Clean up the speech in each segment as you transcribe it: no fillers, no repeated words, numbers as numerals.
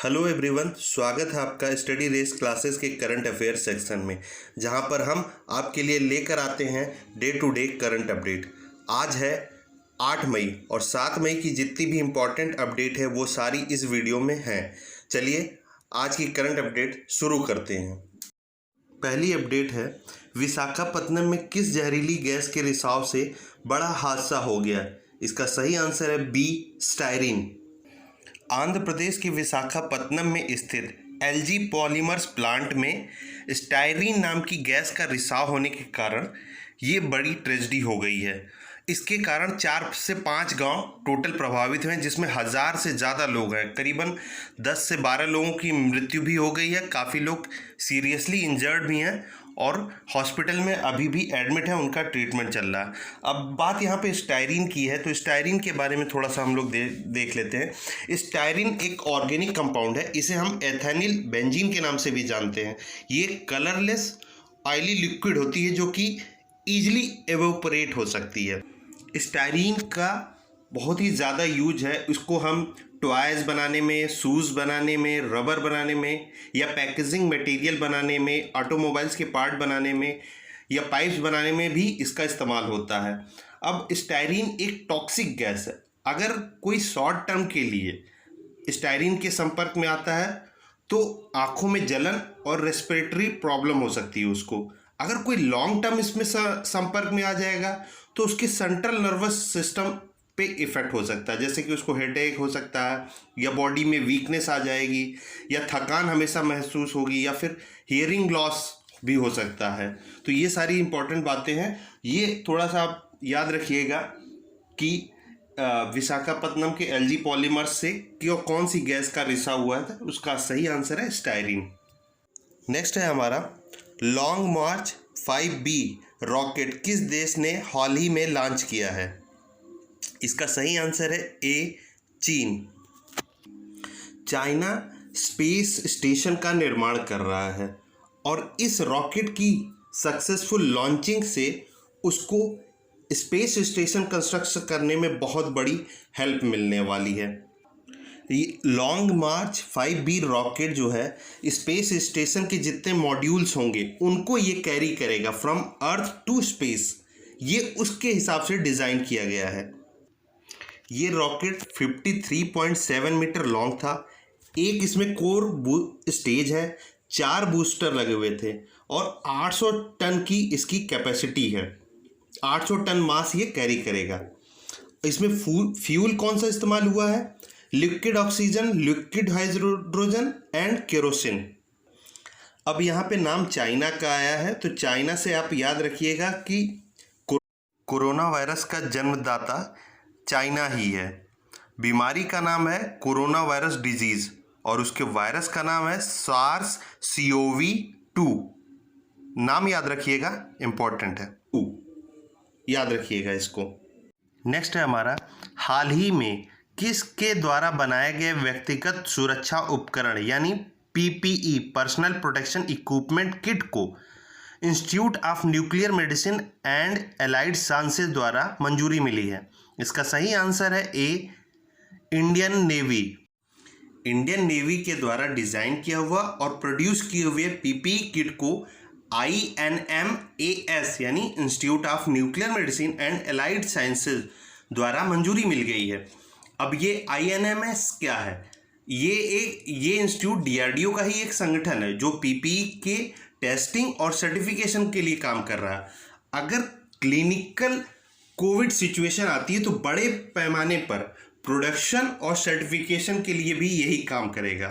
Hello everyone, स्वागत है आपका स्टडी रेस क्लासेस के करंट अफेयर सेक्शन में, जहां पर हम आपके लिए लेकर आते हैं day to day current update. आज है 8 मई और 7 मई की जितनी भी इम्पॉर्टेंट अपडेट है वो सारी इस वीडियो में हैं। चलिए आज की करंट अपडेट शुरू करते हैं। पहली अपडेट है, विशाखापत्तनम में किस जहरीली गैस के रिसाव से बड़ा हादसा हो गया? इसका सही आंसर है बी, स्टायरीन। आंध्र प्रदेश के विशाखापत्तनम में स्थित एलजी पॉलीमर्स प्लांट में स्टायरीन नाम की गैस का रिसाव होने के कारण ये बड़ी ट्रेजेडी हो गई है। इसके कारण 4 से 5 गांव टोटल प्रभावित हुए, जिसमें 1000 से ज़्यादा लोग हैं। करीबन 10 से 12 लोगों की मृत्यु भी हो गई है। काफ़ी लोग सीरियसली इंजर्ड भी हैं और हॉस्पिटल में अभी भी एडमिट है, उनका ट्रीटमेंट चल रहा है। अब बात यहाँ पे स्टायरीन की है, तो स्टायरीन के बारे में थोड़ा सा हम लोग देख लेते हैं। स्टायरीन एक ऑर्गेनिक कंपाउंड है। इसे हम एथेनिल बेंजीन के नाम से भी जानते हैं। ये कलरलेस ऑयली लिक्विड होती है जो कि ईजिली एवोपरेट हो सकती है। स्टायरीन का बहुत ही ज़्यादा यूज है। इसको हम टॉयज़ बनाने में, शूज़ बनाने में, रबर बनाने में या पैकेजिंग मटेरियल बनाने में, ऑटोमोबाइल्स के पार्ट बनाने में या पाइप्स बनाने में भी इसका इस्तेमाल होता है। अब स्टायरीन एक टॉक्सिक गैस है। अगर कोई शॉर्ट टर्म के लिए स्टायरीन के संपर्क में आता है तो आँखों में जलन और रेस्पिरेटरी प्रॉब्लम हो सकती है उसको। अगर कोई लॉन्ग टर्म इसमें संपर्क में आ जाएगा तो उसके सेंट्रल नर्वस सिस्टम पे इफ़ेक्ट हो सकता है, जैसे कि उसको हेडेक हो सकता है या बॉडी में वीकनेस आ जाएगी या थकान हमेशा महसूस होगी या फिर हियरिंग लॉस भी हो सकता है। तो ये सारी इंपॉर्टेंट बातें हैं। ये थोड़ा सा आप याद रखिएगा कि विशाखापत्तनम के एलजी पॉलीमर्स से क्यों कौन सी गैस का रिसाव हुआ था। उसका सही आंसर है स्टायरीन। नेक्स्ट है हमारा, लॉन्ग मार्च 5B रॉकेट किस देश ने हाल ही में लॉन्च किया है? इसका सही आंसर है ए, चीन। चाइना स्पेस स्टेशन का निर्माण कर रहा है और इस रॉकेट की सक्सेसफुल लॉन्चिंग से उसको स्पेस स्टेशन कंस्ट्रक्ट करने में बहुत बड़ी हेल्प मिलने वाली है। ये लॉन्ग मार्च 5B रॉकेट जो है, स्पेस स्टेशन के जितने मॉड्यूल्स होंगे उनको ये कैरी करेगा फ्रॉम अर्थ टू स्पेस। ये उसके हिसाब से डिज़ाइन किया गया है। ये रॉकेट 53.7 मीटर लॉन्ग था। एक इसमें कोर स्टेज है, 4 बूस्टर लगे हुए थे और 800 टन की इसकी कैपेसिटी है। 800 टन मास ये कैरी करेगा। इसमें फ्यूल कौन सा इस्तेमाल हुआ है? Liquid oxygen, liquid hydrogen and kerosene. अब यहाँ पे नाम चाइना का आया है, तो चाइना से आप याद रखिएगा कि कोरोना वायरस का जन्मदाता चाइना ही है। बीमारी का नाम है कोरोना वायरस डिजीज़ और उसके वायरस का नाम है SARS-CoV-2। नाम याद रखिएगा, इम्पॉर्टेंट है, याद रखिएगा इसको। नेक्स्ट है हमारा, हाल ही में किसके द्वारा बनाए गए व्यक्तिगत सुरक्षा उपकरण यानी PPE personal protection equipment kit को institute of nuclear medicine and allied sciences द्वारा मंजूरी मिली है? इसका सही आंसर है A, Indian navy. Indian navy के द्वारा डिज़ाइन किया हुआ और प्रोड्यूस किए हुए PPE किट को INMAS यानी institute of nuclear medicine and allied sciences द्वारा मंजूरी मिल गई है। अब ये INMAS क्या है? ये इंस्टीट्यूट DRDO का ही एक संगठन है जो PPE के टेस्टिंग और सर्टिफिकेशन के लिए काम कर रहा है। अगर क्लिनिकल कोविड सिचुएशन आती है तो बड़े पैमाने पर प्रोडक्शन और सर्टिफिकेशन के लिए भी यही काम करेगा।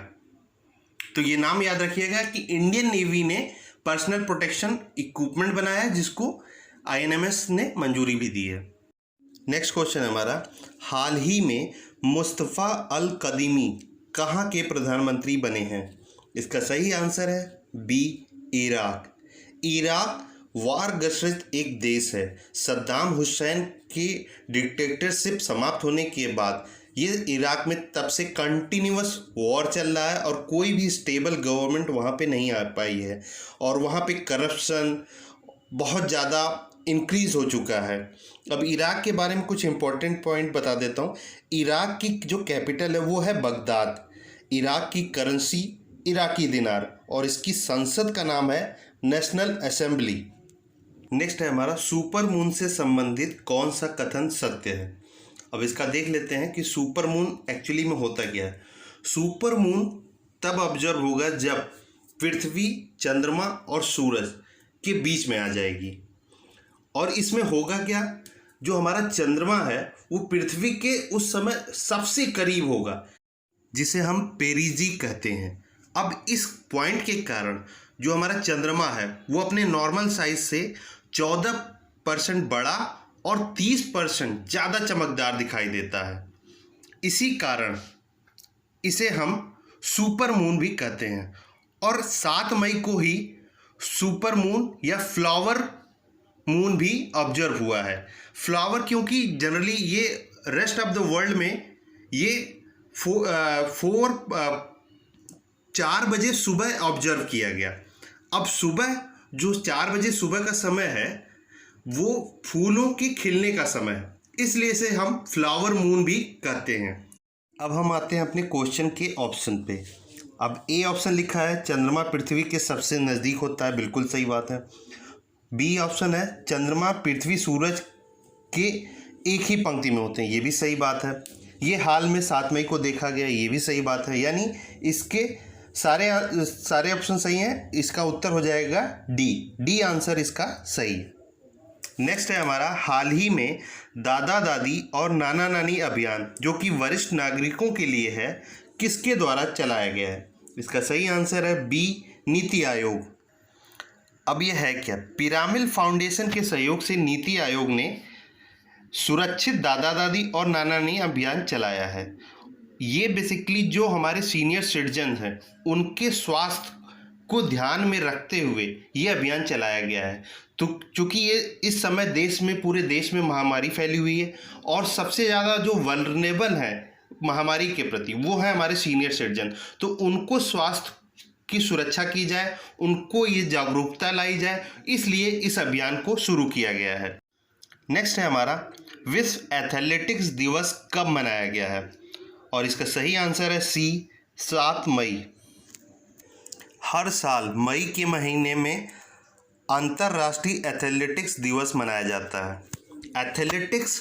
तो ये नाम याद रखिएगा कि इंडियन नेवी ने पर्सनल प्रोटेक्शन इक्विपमेंट बनाया है जिसको INMAS ने मंजूरी भी दी है। नेक्स्ट क्वेश्चन है हमारा, हाल ही में मुस्तफ़ा अल कदीमी कहाँ के प्रधानमंत्री बने हैं? इसका सही आंसर है बी, इराक। इराक वारग्रस्त एक देश है। सद्दाम हुसैन की डिक्टेटरशिप समाप्त होने के बाद ये इराक में तब से कंटिन्यूअस वॉर चल रहा है और कोई भी स्टेबल गवर्नमेंट वहाँ पे नहीं आ पाई है और वहाँ पे करप्शन बहुत ज़्यादा इंक्रीज़ हो चुका है। अब इराक के बारे में कुछ इंपॉर्टेंट पॉइंट बता देता हूँ। इराक की जो कैपिटल है वो है बगदाद। इराक की करेंसी इराकी दिनार और इसकी संसद का नाम है नेशनल असेंबली। नेक्स्ट है हमारा सुपर मून से संबंधित कौन सा कथन सत्य है। अब इसका देख लेते हैं कि सुपर मून एक्चुअली में होता क्या है। सुपर मून तब ऑब्जर्व होगा जब पृथ्वी, चंद्रमा और सूरज के बीच में आ जाएगी। और इसमें होगा क्या, जो हमारा चंद्रमा है वो पृथ्वी के उस समय सबसे करीब होगा, जिसे हम पेरिजी कहते हैं। अब इस पॉइंट के कारण जो हमारा चंद्रमा है वो अपने नॉर्मल साइज से 14% बड़ा और 30% ज़्यादा चमकदार दिखाई देता है। इसी कारण इसे हम सुपर मून भी कहते हैं। और 7 मई को ही सुपर मून या फ्लावर मून भी ऑब्जर्व हुआ है। फ्लावर क्योंकि जनरली ये रेस्ट ऑफ द वर्ल्ड में ये 4 बजे सुबह ऑब्जर्व किया गया। अब सुबह जो 4 बजे सुबह का समय है वो फूलों के खिलने का समय है, इसलिए इसे हम फ्लावर मून भी कहते हैं। अब हम आते हैं अपने क्वेश्चन के ऑप्शन पे। अब ए ऑप्शन लिखा है चंद्रमा पृथ्वी के सबसे नज़दीक होता है, बिल्कुल सही बात है। बी ऑप्शन है चंद्रमा पृथ्वी सूरज के एक ही पंक्ति में होते हैं, ये भी सही बात है। ये हाल में 7 मई को देखा गया, ये भी सही बात है। यानी इसके सारे ऑप्शन सही हैं। इसका उत्तर हो जाएगा डी आंसर इसका सही है। नेक्स्ट है हमारा हाल ही में दादा दादी और नाना नानी अभियान जो कि वरिष्ठ नागरिकों के लिए है, किसके द्वारा चलाया गया है। इसका सही आंसर है बी, नीति आयोग। अब यह है क्या, पिरामिल फाउंडेशन के सहयोग से नीति आयोग ने सुरक्षित दादा दादी और नाना नानी अभियान चलाया है। ये बेसिकली जो हमारे सीनियर सिटीजन हैं उनके स्वास्थ्य को ध्यान में रखते हुए ये अभियान चलाया गया है। तो चूँकि ये इस समय देश में, पूरे देश में महामारी फैली हुई है और सबसे ज़्यादा जो वल्नरेबल है महामारी के प्रति वो है हमारे सीनियर सिटीजन, तो उनको स्वास्थ्य की सुरक्षा की जाए, उनको ये जागरूकता लाई जाए, इसलिए इस अभियान को शुरू किया गया है। नेक्स्ट है हमारा विश्व एथलेटिक्स दिवस कब मनाया गया है, और इसका सही आंसर है सी, 7 मई। हर साल मई के महीने में अंतर्राष्ट्रीय एथलेटिक्स दिवस मनाया जाता है। एथलेटिक्स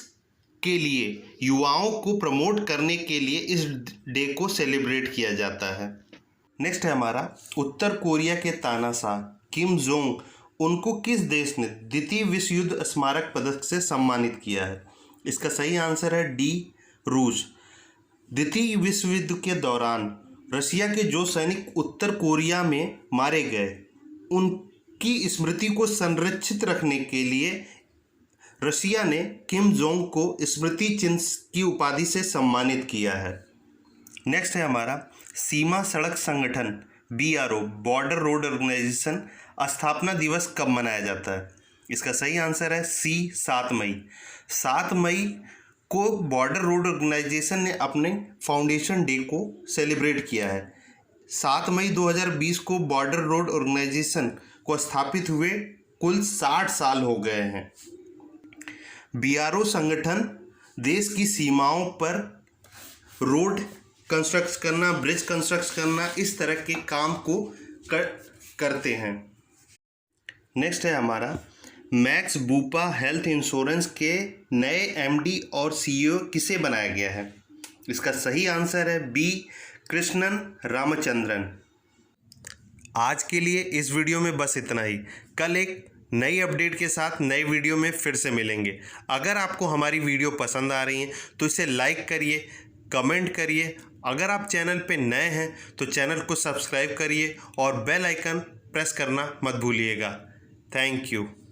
के लिए युवाओं को प्रमोट करने के लिए इस डे को सेलिब्रेट किया जाता है। नेक्स्ट है हमारा उत्तर कोरिया के तानाशाह किम जोंग उनको किस देश ने द्वितीय विश्व युद्ध स्मारक पदक से सम्मानित किया है। इसका सही आंसर है डी, रूस। द्वितीय विश्व युद्ध के दौरान रशिया के जो सैनिक उत्तर कोरिया में मारे गए उनकी स्मृति को संरक्षित रखने के लिए रशिया ने किम जोंग को स्मृति चिन्ह की उपाधि से सम्मानित किया है। नेक्स्ट है हमारा सीमा सड़क संगठन BRO बॉर्डर रोड ऑर्गेनाइजेशन स्थापना दिवस कब मनाया जाता है। इसका सही आंसर है सी, 7 मई। 7 मई को बॉर्डर रोड ऑर्गेनाइजेशन ने अपने फाउंडेशन डे को सेलिब्रेट किया है। 7 मई 2020 को बॉर्डर रोड ऑर्गेनाइजेशन को स्थापित हुए कुल 60 साल हो गए हैं। BRO संगठन देश की सीमाओं पर रोड कंस्ट्रक्ट करना, ब्रिज कंस्ट्रक्ट करना, इस तरह के काम को करते हैं। नेक्स्ट है हमारा मैक्स बूपा हेल्थ इंश्योरेंस के नए MD और CEO किसे बनाया गया है। इसका सही आंसर है बी, कृष्णन रामचंद्रन। आज के लिए इस वीडियो में बस इतना ही। कल एक नई अपडेट के साथ नए वीडियो में फिर से मिलेंगे। अगर आपको हमारी वीडियो पसंद आ रही है तो इसे लाइक करिए, कमेंट करिए। अगर आप चैनल पे नए हैं तो चैनल को सब्सक्राइब करिए और बेल आइकन प्रेस करना मत भूलिएगा। Thank you.